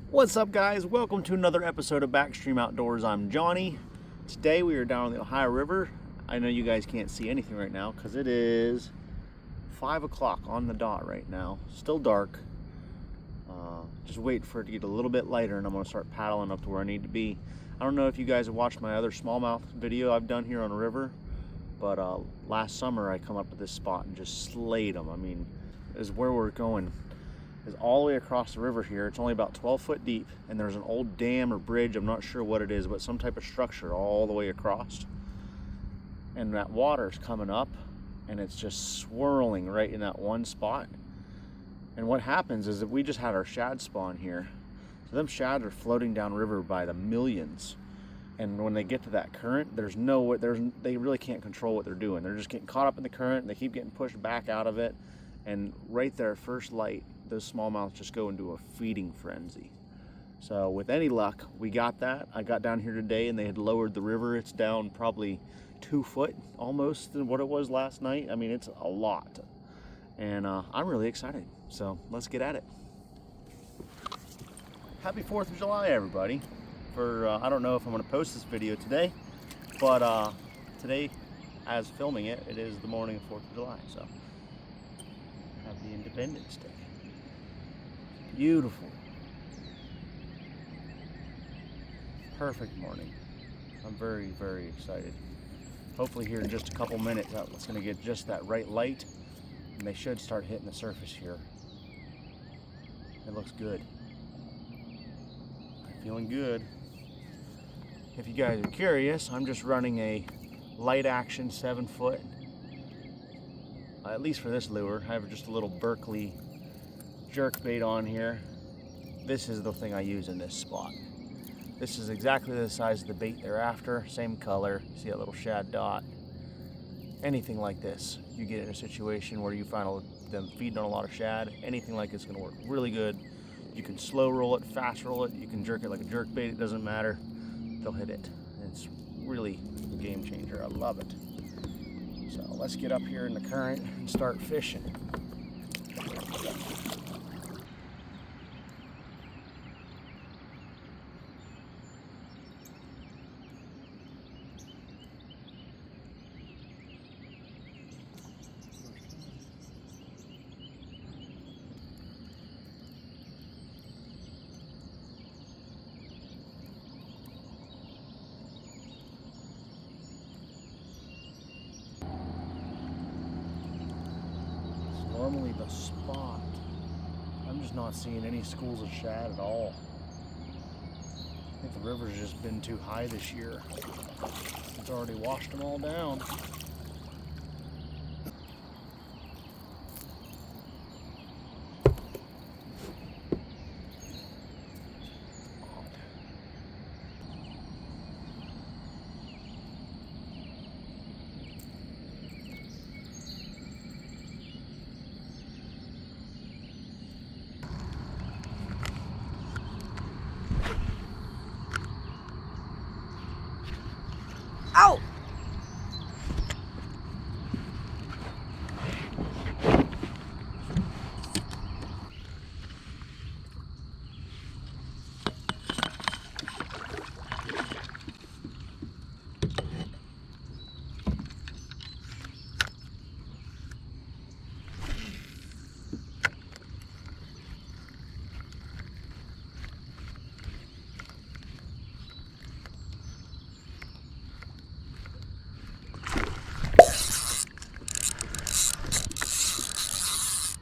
What's up, guys? Welcome to another episode of Backstream Outdoors. I'm Johnny. Today we are down on the Ohio River. I know you guys can't see anything right now because it is 5 o'clock on the dot right now. Still dark. Just wait for it to get a little bit lighter and I'm going to start paddling up to where I need to be. I don't know if you guys have watched my other smallmouth video I've done here on the river, but last summer I come up to this spot and just slayed them. I mean, is where we're going. Is all the way across the river here. It's only about 12 foot deep, and there's an old dam or bridge, I'm not sure what it is, but some type of structure all the way across. And that water's coming up and it's just swirling right in that one spot. And what happens is that we just had our shad spawn here. So them shad are floating downriver by the millions. And when they get to that current, they really can't control what they're doing. They're just getting caught up in the current and they keep getting pushed back out of it. And right there, first light, those smallmouths just go into a feeding frenzy. So with any luck, we got that. I got down here today and they had lowered the river. It's down probably 2 foot almost than what it was last night. I mean, it's a lot. And I'm really excited. So let's get at it. Happy 4th of July, everybody. I don't know if I'm gonna post this video today, but today, as filming it, it is the morning of 4th of July. So have the Independence Day. Beautiful. Perfect morning. I'm very, very excited. Hopefully here in just a couple minutes, it's going to get just that right light, and they should start hitting the surface here. It looks good. I'm feeling good. If you guys are curious, I'm just running a light action 7 foot. At least for this lure, I have just a little Berkeley jerk bait on here. This is the thing I use in this spot. This is exactly the size of the bait they're after, same color. See that little shad dot? Anything like this, you get in a situation where you find them feeding on a lot of shad, anything like this is going to work really good. You can slow roll it, fast roll it, you can jerk it like a jerk bait, it doesn't matter. They'll hit it. It's really a game changer. I love it. So let's get up here in the current and start fishing. Normally the spot, I'm just not seeing any schools of shad at all. I think the river's just been too high this year. It's already washed them all down. Ow!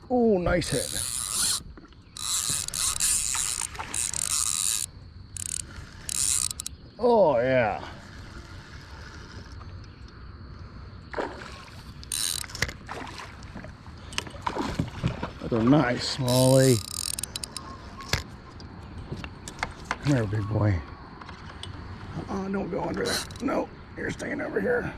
Oh, nice hit. Oh, yeah. Another nice smallie. Come here, big boy. Don't go under there. No, you're staying over here.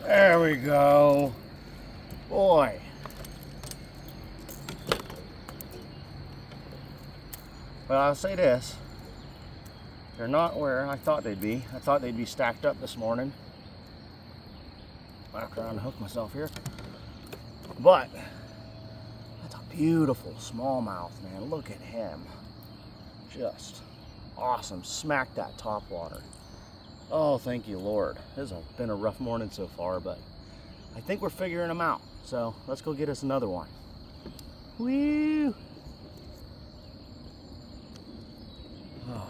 There we go. Boy. But I'll say this. They're not where I thought they'd be. I thought they'd be stacked up this morning. After I unhook myself here. But that's a beautiful smallmouth, man. Look at him. Just awesome. Smack that top water. Oh, thank you, Lord. This has been a rough morning so far, but I think we're figuring them out. So let's go get us another one. Woo! Oh.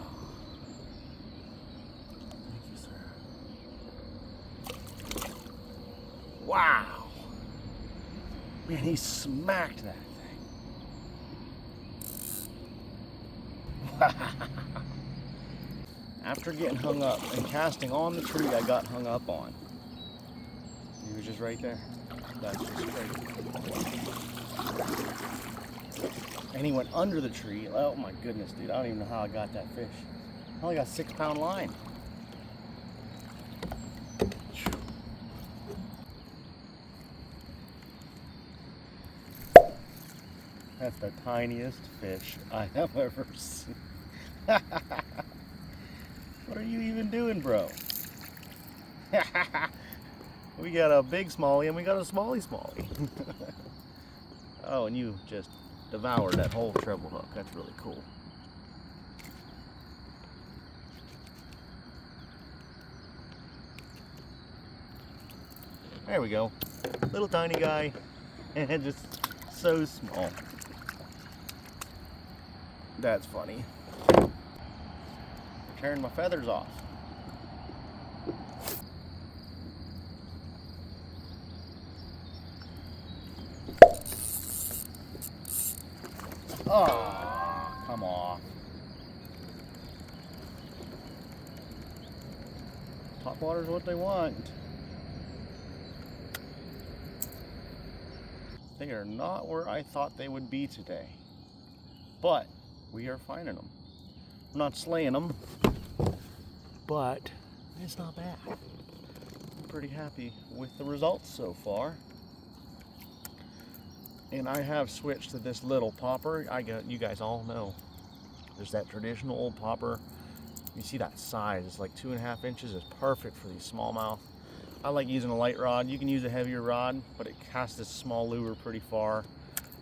Thank you, sir. Wow! Man, he smacked that thing. After getting hung up and casting on the tree I got hung up on. He was just right there. That's just crazy. And he went under the tree. Oh my goodness, dude. I don't even know how I got that fish. I only got 6-pound line. That's the tiniest fish I have ever seen. What are you even doing, bro? We got a big smallie and we got a smallie. Oh, and you just devoured that whole treble hook. That's really cool. There we go. Little tiny guy and just so small. That's funny. Tearing my feathers off. Oh, come on. Top water's what they want. They are not where I thought they would be today. But we are finding them. I'm not slaying them, but it's not bad. I'm pretty happy with the results so far. And I have switched to this little popper. You guys all know. There's that traditional old popper. You see that size, it's like 2.5 inches. It's perfect for these smallmouth. I like using a light rod. You can use a heavier rod, but it casts this small lure pretty far.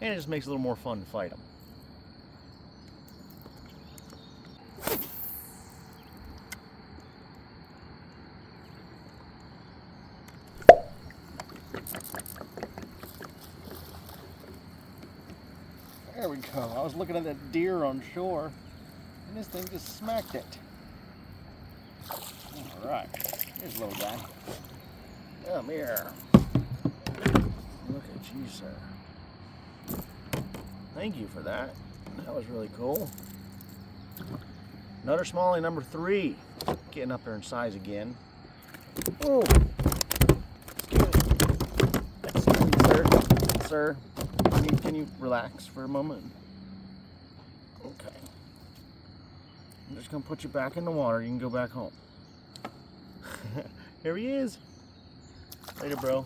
And it just makes it a little more fun to fight them. There we go. I was looking at that deer on shore, and this thing just smacked it. All right, here's a little guy. Come here. Look at you, sir. Thank you for that. That was really cool. Another smallie, number 3. Getting up there in size again. Oh, excuse me, sir. Sir. Can you relax for a moment? Okay. I'm just gonna put you back in the water. You can go back home. Here he is. Later, bro.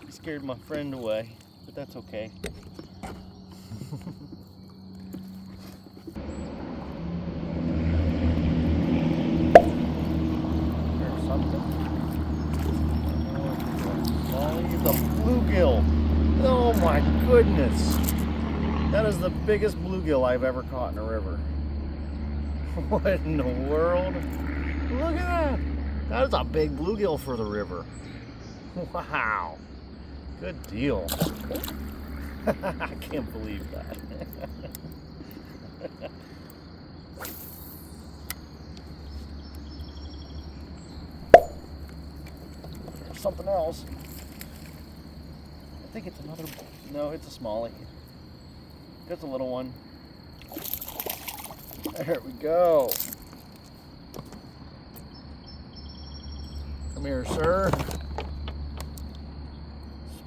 He scared my friend away, but that's okay. There's something. Oh, he's a bluegill. Oh my goodness. That is the biggest bluegill I've ever caught in a river. What in the world? Look at that. That is a big bluegill for the river. Wow. Good deal. I can't believe that. There's something else. I think it's another, no, it's a smallie. It's a little one. There we go. Come here, sir.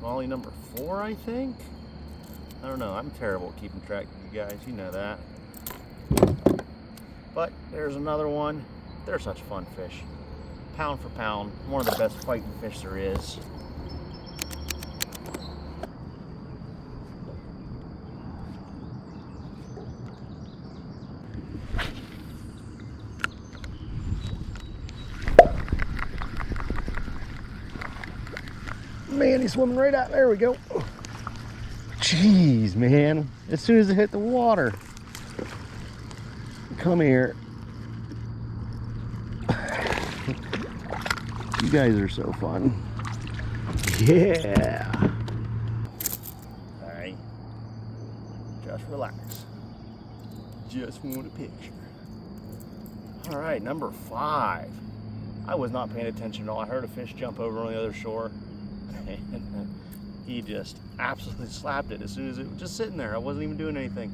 Smallie number 4, I think? I don't know, I'm terrible at keeping track of you guys, you know that. But there's another one. They're such fun fish. Pound for pound, one of the best fighting fish there is. man, he's swimming right out. There we go. Jeez, man. As soon as it hit the water. Come here. You guys are so fun. Yeah. All right. Just relax. Just want a picture. All right, number 5. I was not paying attention at all. I heard a fish jump over on the other shore, and he just absolutely slapped it as soon as it was just sitting there. I wasn't even doing anything.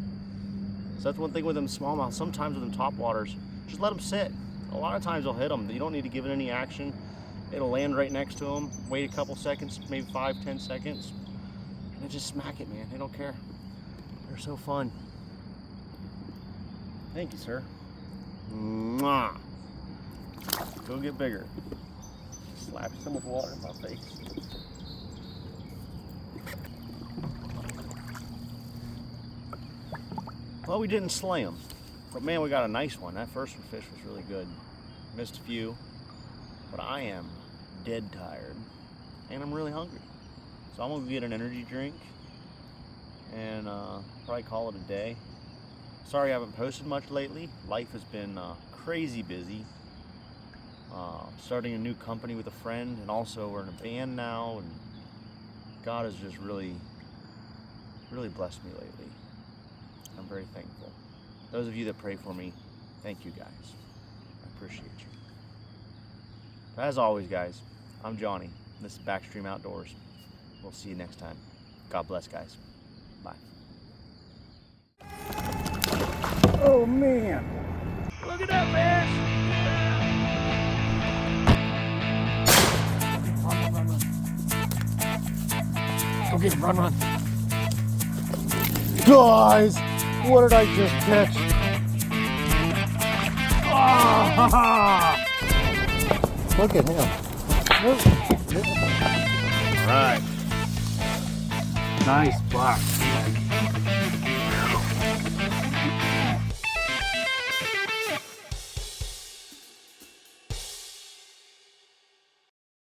So that's one thing with them smallmouth. Sometimes with them top waters, just let them sit. A lot of times they'll hit them. You don't need to give it any action. It'll land right next to them. Wait a couple seconds, maybe 5-10 seconds, and then just smack it, man. They don't care. They're so fun. Thank you, sir. Mwah. Go get bigger. Slap some with water in my face. Well, we didn't slay him, but man, we got a nice one. That first fish was really good. Missed a few, but I am dead tired, and I'm really hungry. So I'm gonna get an energy drink and probably call it a day. Sorry I haven't posted much lately. Life has been crazy busy. Starting a new company with a friend, and also we're in a band now, and God has just really blessed me lately. I'm very thankful. Those of you that pray for me, thank you guys. I appreciate you. As always, guys, I'm Johnny. This is Backstream Outdoors. We'll see you next time. God bless, guys. Bye. Oh, man. Look at that fish. Go get him, run. Guys, what did I just catch? Ah! Look at him. All right. Nice black.